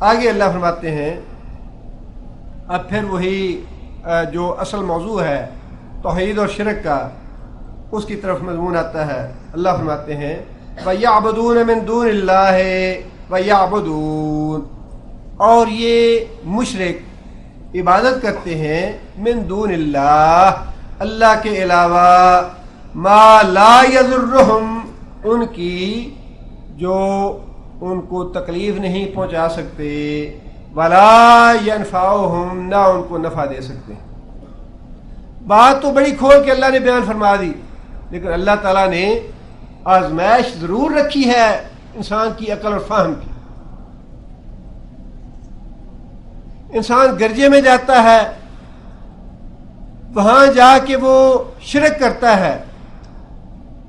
آگے اللہ فرماتے ہیں، اب پھر وہی جو اصل موضوع ہے توحید اور شرک کا، اس کی طرف مضمون آتا ہے۔ اللہ فرماتے ہیں وَيَعْبُدُونَ مِن دُونِ اللَّهِ وَيَعْبُدُونَ، اور یہ مشرک عبادت کرتے ہیں من دون اللہ، اللہ کے علاوہ، ما لا يضرهم، ان کی جو ان کو تکلیف نہیں پہنچا سکتے، ولا ينفعهم، نہ ان کو نفع دے سکتے۔ بات تو بڑی کھول کے اللہ نے بیان فرما دی، لیکن اللہ تعالیٰ نے آزمائش ضرور رکھی ہے انسان کی عقل اور فہم کی۔ انسان گرجے میں جاتا ہے، وہاں جا کے وہ شرک کرتا ہے،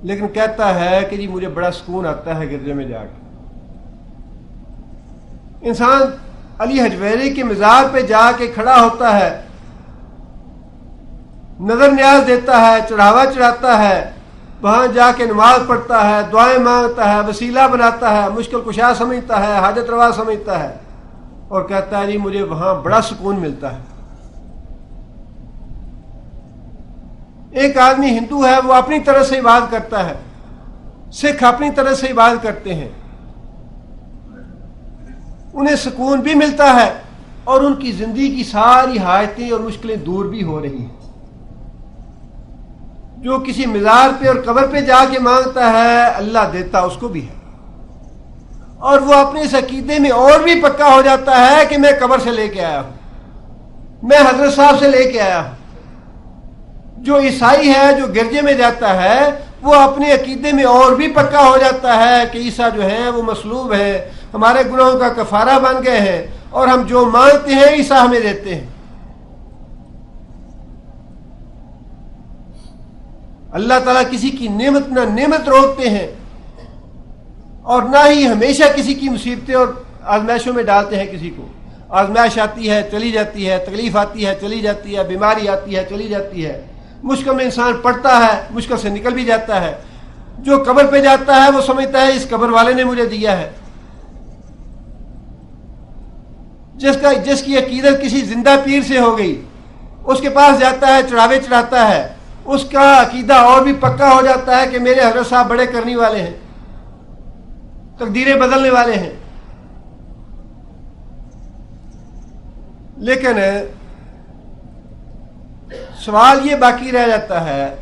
لیکن کہتا ہے کہ جی مجھے بڑا سکون آتا ہے گرجے میں جا کے۔ انسان علی حجویری کے مزار پہ جا کے کھڑا ہوتا ہے، نظر نیاز دیتا ہے، چڑھاوا چڑھاتا ہے، وہاں جا کے نماز پڑھتا ہے، دعائیں مانگتا ہے، وسیلہ بناتا ہے، مشکل کشا سمجھتا ہے، حاجت روا سمجھتا ہے، اور کہتا ہے جی مجھے وہاں بڑا سکون ملتا ہے۔ ایک آدمی ہندو ہے، وہ اپنی طرح سے عبادت کرتا ہے، سکھ اپنی طرح سے عبادت کرتے ہیں، انہیں سکون بھی ملتا ہے اور ان کی زندگی کی ساری حاجتیں اور مشکلیں دور بھی ہو رہی ہیں۔ جو کسی مزار پہ اور قبر پہ جا کے مانگتا ہے، اللہ دیتا اس کو بھی ہے، اور وہ اپنے اس عقیدے میں اور بھی پکا ہو جاتا ہے کہ میں قبر سے لے کے آیا ہوں، میں حضرت صاحب سے لے کے آیا ہوں۔ جو عیسائی ہے، جو گرجے میں جاتا ہے، وہ اپنے عقیدے میں اور بھی پکا ہو جاتا ہے کہ عیسیٰ جو ہے وہ مصلوب ہے، ہمارے گناہوں کا کفارہ بن گئے ہیں، اور ہم جو مانگتے ہیں عیسیٰ ہمیں دیتے ہیں۔ اللہ تعالیٰ کسی کی نعمت نہ نعمت روکتے ہیں، اور نہ ہی ہمیشہ کسی کی مصیبتیں اور آزمائشوں میں ڈالتے ہیں کسی کو۔ آزمائش آتی ہے چلی جاتی ہے، تکلیف آتی ہے چلی جاتی ہے، بیماری آتی ہے چلی جاتی ہے، مشکل میں انسان پڑتا ہے، مشکل سے نکل بھی جاتا ہے۔ جو قبر پہ جاتا ہے وہ سمجھتا ہے اس قبر والے نے مجھے دیا ہے۔ جس کی عقیدت کسی زندہ پیر سے ہو گئی، اس کے پاس جاتا ہے، چڑھاوے چڑھاتا ہے، اس کا عقیدہ اور بھی پکا ہو جاتا ہے کہ میرے حضرت صاحب بڑے کرنے والے ہیں، تقدیریں بدلنے والے ہیں۔ لیکن سوال یہ باقی رہ جاتا ہے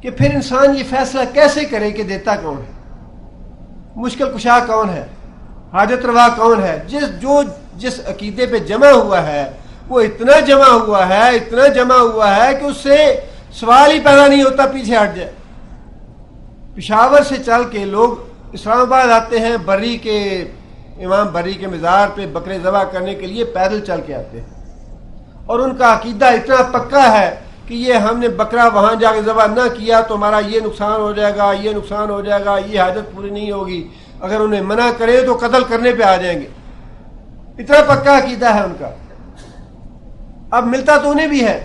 کہ پھر انسان یہ فیصلہ کیسے کرے کہ دیتا کون ہے، مشکل کشا کون ہے، حاجت روا کون ہے؟ جس عقیدے پہ جمع ہوا ہے وہ اتنا جمع ہوا ہے، اتنا جمع ہوا ہے کہ اس سے سوال ہی پیدا نہیں ہوتا پیچھے ہٹ جائے۔ پشاور سے چل کے لوگ اسلام آباد آتے ہیں، بری کے امام بری کے مزار پہ بکرے ذبح کرنے کے لیے پیدل چل کے آتے ہیں، اور ان کا عقیدہ اتنا پکا ہے کہ یہ ہم نے بکرا وہاں جا کے ذبح نہ کیا تو ہمارا یہ نقصان ہو جائے گا، یہ نقصان ہو جائے گا، یہ حاجت پوری نہیں ہوگی، اگر انہیں منع کرے تو قتل کرنے پہ آ جائیں گے۔ اتنا پکا عقیدہ ہے ان کا۔ اب ملتا تو انہیں بھی ہے،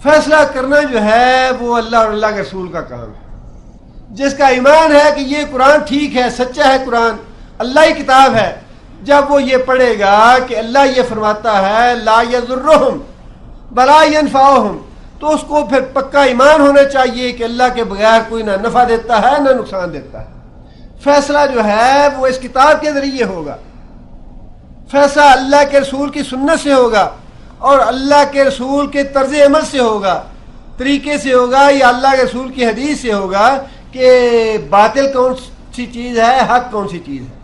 فیصلہ کرنا جو ہے وہ اللہ اور اللہ کے رسول کا کام ہے۔ جس کا ایمان ہے کہ یہ قرآن ٹھیک ہے، سچا ہے، قرآن اللہ کی کتاب ہے، جب وہ یہ پڑھے گا کہ اللہ یہ فرماتا ہے لا یضرہم ولا ینفعہم، تو اس کو پھر پکا ایمان ہونا چاہیے کہ اللہ کے بغیر کوئی نہ نفع دیتا ہے نہ نقصان دیتا ہے۔ فیصلہ جو ہے وہ اس کتاب کے ذریعے ہوگا، فیصلہ اللہ کے رسول کی سنت سے ہوگا، اور اللہ کے رسول کے طرز عمل سے ہوگا، طریقے سے ہوگا، یا اللہ کے رسول کی حدیث سے ہوگا کہ باطل کون سی چیز ہے، حق کون سی چیز ہے۔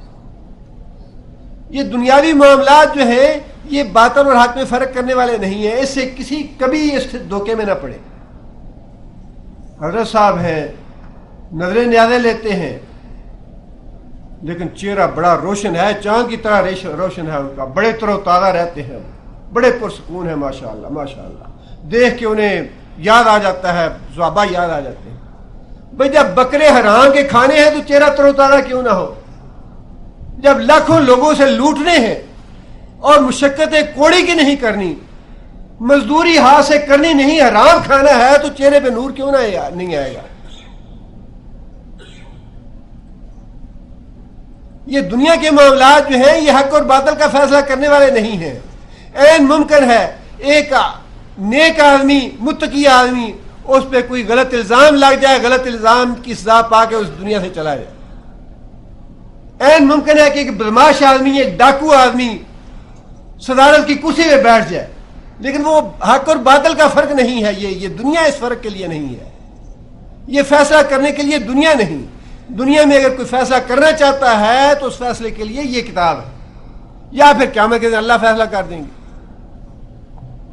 یہ دنیاوی معاملات جو ہیں یہ باطل اور حق میں فرق کرنے والے نہیں ہیں، اس سے کبھی اس دھوکے میں نہ پڑے۔ حضرت صاحب ہیں، نظریں نیازیں لیتے ہیں، لیکن چہرہ بڑا روشن ہے، چاند کی طرح روشن ہے ان کا، بڑے تر و تازہ رہتے ہیں، بڑے پرسکون ہیں، ماشاءاللہ ماشاءاللہ، دیکھ کے انہیں یاد آ جاتا ہے، صحابہ یاد آ جاتے ہیں۔ بھئی جب بکرے حرام کے کھانے ہیں تو چہرہ تر و تازہ کیوں نہ ہو؟ جب لاکھوں لوگوں سے لوٹنے ہیں اور مشقتیں کوڑی کی نہیں کرنی، مزدوری ہاتھ سے کرنی نہیں، حرام کھانا ہے، تو چہرے پہ نور کیوں نہیں آئے گا؟ یہ دنیا کے معاملات جو ہیں یہ حق اور باطل کا فیصلہ کرنے والے نہیں ہیں. عین ممکن ہے ایک نیک آدمی متقی آدمی اس پہ کوئی غلط الزام لگ جائے, غلط الزام کی سزا پا کے اس دنیا سے چلا جائے. عین ممکن ہے کہ ایک بدماش آدمی ایک ڈاکو آدمی صدارت کی کرسی پہ بیٹھ جائے, لیکن وہ حق اور باطل کا فرق نہیں ہے. یہ دنیا اس فرق کے لیے نہیں ہے, یہ فیصلہ کرنے کے لیے دنیا نہیں. دنیا میں اگر کوئی فیصلہ کرنا چاہتا ہے تو اس فیصلے کے لیے یہ کتاب ہے, یا پھر قیامت کے دن اللہ فیصلہ کر دیں گے.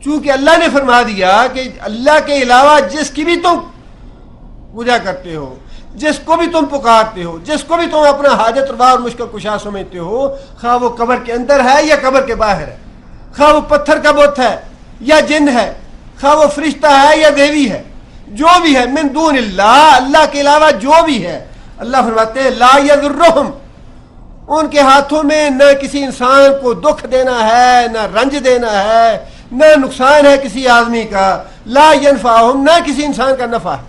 چونکہ اللہ نے فرما دیا کہ اللہ کے علاوہ جس کی بھی تم پوجا کرتے ہو, جس کو بھی تم پکارتے ہو, جس کو بھی تم اپنا حاجت روا اور مشکل کشا سمجھتے ہو, خواہ وہ قبر کے اندر ہے یا قبر کے باہر ہے, خواہ وہ پتھر کا بت ہے یا جن ہے, خواہ وہ فرشتہ ہے یا دیوی ہے, جو بھی ہے من دون اللہ, اللہ کے علاوہ جو بھی ہے, اللہ فرماتے ہیں لا یضرہم, ان کے ہاتھوں میں نہ کسی انسان کو دکھ دینا ہے, نہ رنج دینا ہے, نہ نقصان ہے کسی آدمی کا, لا ینفعہم, نہ کسی انسان کا نفع ہے.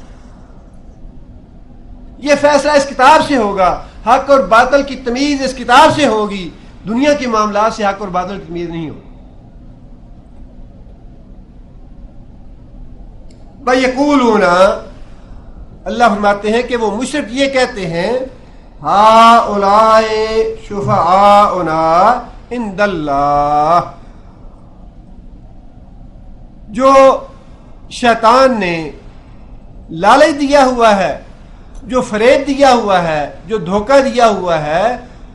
یہ فیصلہ اس کتاب سے ہوگا, حق اور باطل کی تمیز اس کتاب سے ہوگی, دنیا کے معاملات سے حق اور باطل کی تمیز نہیں ہوگی. بَيَقُولُونَ, اللہ فرماتے ہیں کہ وہ مشرک یہ کہتے ہیں ہَؤُلَاءِ شُفَعَاؤُنَا عِندَ اللَّهِ, جو شیطان نے لالچ دیا ہوا ہے, جو فریب دیا ہوا ہے, جو دھوکہ دیا ہوا ہے,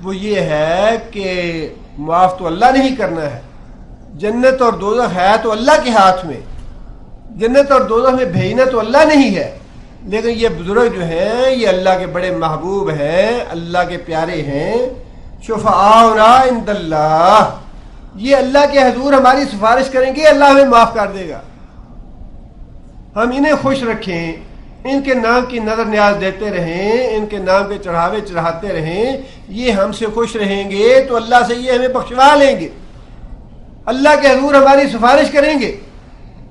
وہ یہ ہے کہ معاف تو اللہ نہیں کرنا ہے, جنت اور دوزخ ہے تو اللہ کے ہاتھ میں, جنت اور دوزخ میں بھیجنا تو اللہ نہیں ہے. لیکن یہ بزرگ جو ہیں یہ اللہ کے بڑے محبوب ہیں, اللہ کے پیارے ہیں. شفعاؤنا عند اللہ, یہ اللہ کے حضور ہماری سفارش کریں گے, اللہ ہمیں معاف کر دے گا. ہم انہیں خوش رکھیں, ان کے نام کی نظر نیاز دیتے رہیں, ان کے نام کے چڑھاوے چڑھاتے رہیں, یہ ہم سے خوش رہیں گے تو اللہ سے یہ ہمیں بخشوا لیں گے, اللہ کے حضور ہماری سفارش کریں گے,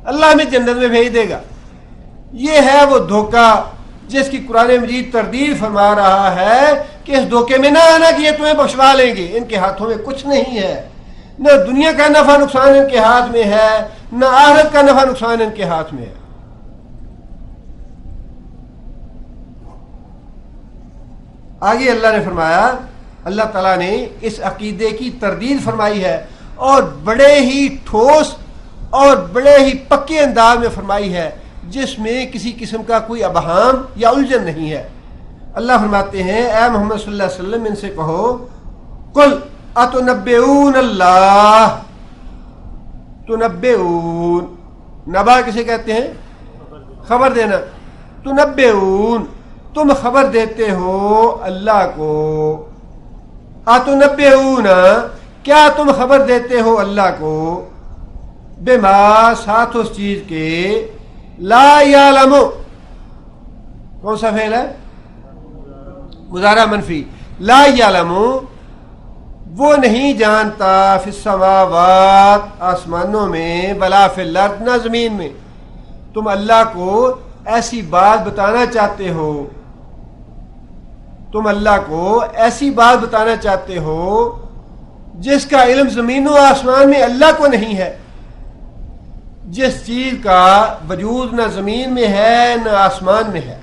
اللہ ہمیں جنت میں بھیج دے گا. یہ ہے وہ دھوکہ جس کی قرآن مجید تردید فرما رہا ہے کہ اس دھوکے میں نہ آنا کہ یہ تمہیں بخشوا لیں گے. ان کے ہاتھوں میں کچھ نہیں ہے, نہ دنیا کا نفع نقصان ان کے ہاتھ میں ہے, نہ آخرت کا نفع نقصان ان کے ہاتھ میں ہے. آگے اللہ نے فرمایا, اللہ تعالیٰ نے اس عقیدے کی تردید فرمائی ہے اور بڑے ہی ٹھوس اور بڑے ہی پکے انداز میں فرمائی ہے, جس میں کسی قسم کا کوئی ابہام یا الجھن نہیں ہے. اللہ فرماتے ہیں اے محمد صلی اللہ علیہ وسلم ان سے کہو قل اتنبئون اللہ, تنبئون, نبا کسے کہتے ہیں؟ خبر دینا. تنبئون, تم خبر دیتے ہو اللہ کو. اتنبئون, کیا تم خبر دیتے ہو اللہ کو, بما, ساتھ اس چیز کے, لا یعلم, کون سا فعل ہے؟ مضارع منفی. لا یعلم, وہ نہیں جانتا, فی السماوات, آسمانوں میں, ولا فی الارض, نہ زمین میں. تم اللہ کو ایسی بات بتانا چاہتے ہو, تم اللہ کو ایسی بات بتانا چاہتے ہو جس کا علم زمین و آسمان میں اللہ کو نہیں ہے. جس چیز کا وجود نہ زمین میں ہے نہ آسمان میں ہے,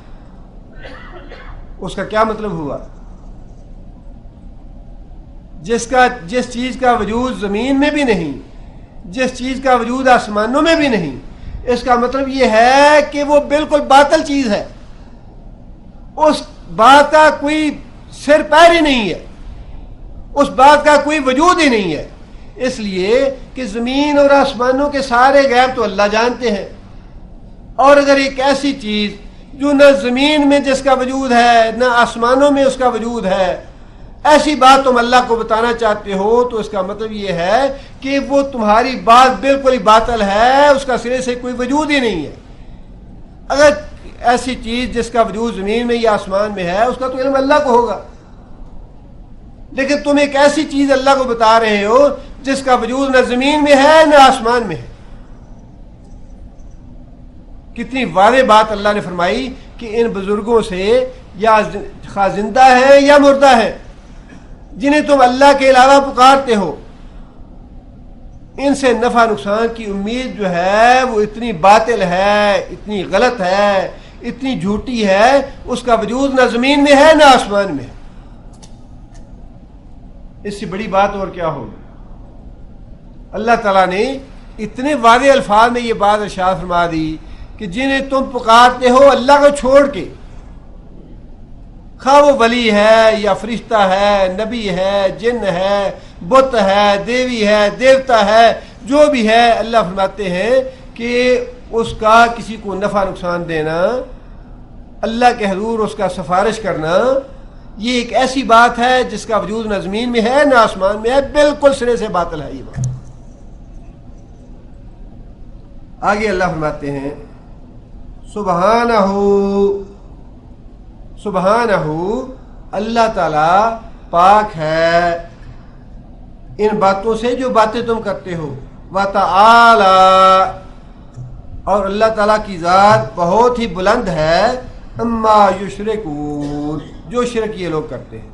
اس کا کیا مطلب ہوا؟ جس چیز کا وجود زمین میں بھی نہیں, جس چیز کا وجود آسمانوں میں بھی نہیں, اس کا مطلب یہ ہے کہ وہ بالکل باطل چیز ہے, اس بات کا کوئی سر پیر ہی نہیں ہے, اس بات کا کوئی وجود ہی نہیں ہے. اس لیے کہ زمین اور آسمانوں کے سارے غیب تو اللہ جانتے ہیں, اور اگر ایک ایسی چیز جو نہ زمین میں جس کا وجود ہے نہ آسمانوں میں اس کا وجود ہے, ایسی بات تم اللہ کو بتانا چاہتے ہو, تو اس کا مطلب یہ ہے کہ وہ تمہاری بات بالکل ہی باطل ہے, اس کا سرے سے کوئی وجود ہی نہیں ہے. اگر ایسی چیز جس کا وجود زمین میں یا آسمان میں ہے, اس کا تو علم اللہ کو ہوگا, لیکن تم ایک ایسی چیز اللہ کو بتا رہے ہو جس کا وجود نہ زمین میں ہے نہ آسمان میں ہے. کتنی واضح بات اللہ نے فرمائی کہ ان بزرگوں سے یا خواہ زندہ ہیں یا مردہ ہیں, جنہیں تم اللہ کے علاوہ پکارتے ہو، ان سے نفع نقصان کی امید جو ہے وہ اتنی باطل ہے، اتنی غلط ہے، اتنی جھوٹی ہے، اس کا وجود نہ زمین میں ہے نہ آسمان میں ہے۔ اس سے بڑی بات اور کیا ہوگی؟ اللہ تعالیٰ نے اتنے واضح الفاظ میں یہ بات ارشاد فرما دی کہ جنہیں تم پکارتے ہو اللہ کو چھوڑ کے، خواہ وہ ولی ہے یا فرشتہ ہے، نبی ہے، جن ہے، بت ہے، دیوی ہے، دیوتا ہے، جو بھی ہے، اللہ فرماتے ہیں کہ اس کا کسی کو نفع نقصان دینا، اللہ کے حضور اس کا سفارش کرنا، یہ ایک ایسی بات ہے جس کا وجود نہ زمین میں ہے نہ آسمان میں ہے، بالکل سرے سے باطل ہے یہ بات۔ آگے اللہ فرماتے ہیں سبحانہ سبحانہ، اللہ تعالی پاک ہے ان باتوں سے جو باتیں تم کرتے ہو، وتعالی، اور اللہ تعالیٰ کی ذات بہت ہی بلند ہے، اما یشرکون، جو شرک یہ لوگ کرتے ہیں،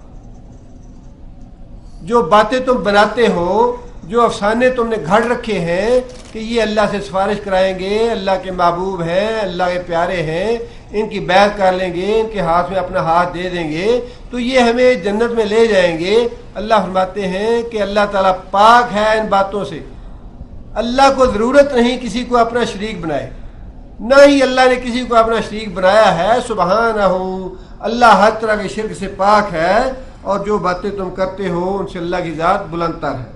جو باتیں تم بناتے ہو، جو افسانے تم نے گھڑ رکھے ہیں کہ یہ اللہ سے سفارش کرائیں گے، اللہ کے محبوب ہیں، اللہ کے پیارے ہیں، ان کی بیعت کر لیں گے، ان کے ہاتھ میں اپنا ہاتھ دے دیں گے تو یہ ہمیں جنت میں لے جائیں گے۔ اللہ فرماتے ہیں کہ اللہ تعالیٰ پاک ہے ان باتوں سے، اللہ کو ضرورت نہیں کسی کو اپنا شریک بنائے، نہ ہی اللہ نے کسی کو اپنا شریک بنایا ہے۔ سبحانہ، اللہ ہر طرح کے شرک سے پاک ہے، اور جو باتیں تم کرتے ہو ان سے اللہ کی ذات بلند تر ہے۔